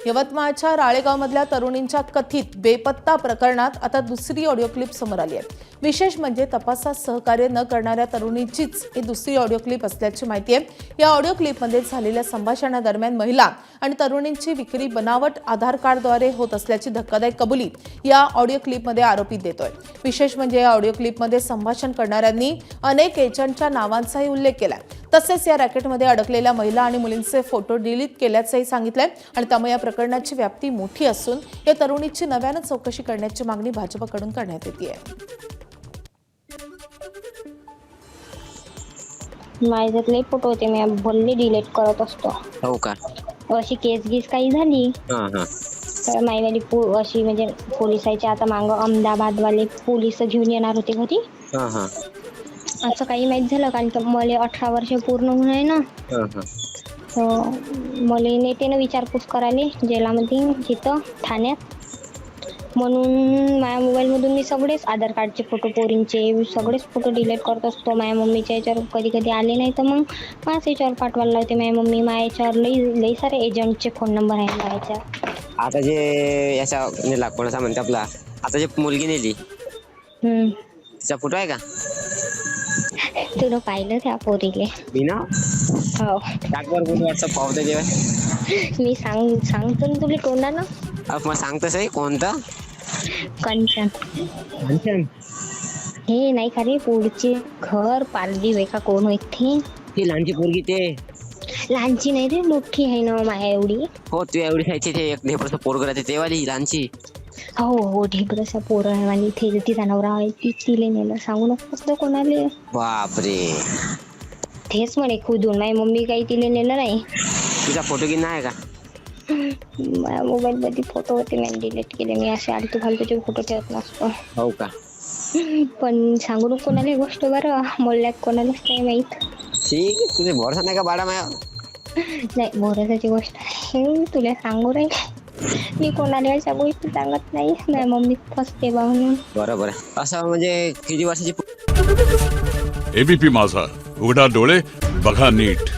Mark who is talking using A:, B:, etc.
A: यवतमाळच्या राळेगावमधल्या तरुणींच्या कथित बेपत्ता प्रकरणात आता दुसरी ऑडिओ क्लिप समोर आली आहे। विशेष म्हणजे तपासात सहकार्य न करणाऱ्या तरुणीचीच ही दुसरी ऑडिओ क्लिप असल्याची माहिती आहे। या ऑडिओ क्लिपमध्ये झालेल्या संभाषणादरम्यान महिला आणि तरुणींची विक्री बनावट आधार कार्डद्वारे होत असल्याची धक्कादायक कबुली या ऑडिओ क्लिपमध्ये आरोपी देतोय। विशेष म्हणजे या ऑडिओ क्लिपमध्ये संभाषण करणाऱ्यांनी अनेक एजंटच्या नावांचाही उल्लेख केलाय। तसेच या रॅकेटमध्ये अडकलेल्या महिला आणि मुलींचे फोटो डिलीट केल्याचंही सांगितलंय आणि त्यामुळे या प्रकरणाची व्याप्ती मोठी असून या तरुणीची नव्याने चौकशी करण्याची मागणी भाजपकडून करण्यात येते।
B: माझ्यातले फोटो होते, मी बोलले डिलीट करत असतो।
C: हो का?
B: अशी केस गीस काही झाली तर माईवाली अशी म्हणजे पोलिसाच्या आता मागं अहमदाबादवाले पोलीस घेऊन येणार होते घरी। असं काही माहित झालं कारण की मला 18 वर्ष पूर्ण होऊन आहे ना। तर मला नेतेनं विचारपूस करायला जेलामध्ये तिथं ठाण्यात, म्हणून माझ्या मोबाईलमधून मी सगळेच आधार कार्डचे फोटो, पोरींचे सगळेच फोटो डिलीट करत असतो। माझ्या मम्मीच्या याच्यावर कधी कधी आले नाही तर मग माझ्या याच्यावर पाठवायला लावते माझी मम्मी। माझ्या याच्यावर लई सारे एजंटचे फोन नंबर आहे माझ्या।
C: आता जे याचा नेला कोणाचा म्हणते आपला, आता जे मुलगी नेली तिचा फोटो आहे का?
B: तुला पाहिलं त्या पोरीले?
C: मी ना
B: हो,
C: टाकवर बोल व्हॉट्सअप पावते जेव्हा
B: मी सांगतो ना तुला तोंडानं।
C: मग सांगतस आहे कोणतं?
B: कंचन। हे नाही का रे, पुढचे घर पारडी वे का कोण होती
C: ती लहानची पोरगी? ते
B: लहानची नाही रे, मोठी आहे ना माया एवढी।
C: हो, तू एवढी खायची ते एक ढेपरचं पोरग राहते ते वाली लहानची?
B: हो हो, ढेबरसा पोर आहे आणि ते तिचा नवरा आहे, तिले नेलं सांगू नको कोणाले।
C: बापरे,
B: तेच म्हणे खुदून माझी मम्मी काही तिले नेलं नाही।
C: तुझा फोटो घेऊन आहे का?
B: माझ्या मोबाईल मध्ये फोटो होते, मी डिलीट केले। मी असे आलतू फालतूचे फोटो ठेवत नसतो।
C: हो का?
B: पण सांगू नको कोणाला गोष्ट, बरं मोल्ल्यात कोणालाच नाही माहित।
C: ठीक आहे, तुझे भरोसा नाही का बाळा माया?
B: नाही, भरोसाची गोष्ट आहे, तुला सांगू रे मी कोणाला अशा गोष्टी सांगत नाही। नाही मम्मी फसते बा म्हणून।
C: बरोबर आहे। असं म्हणजे किती वर्षाची?
D: एबीपी माझा, उघडा डोळे बघा नीट।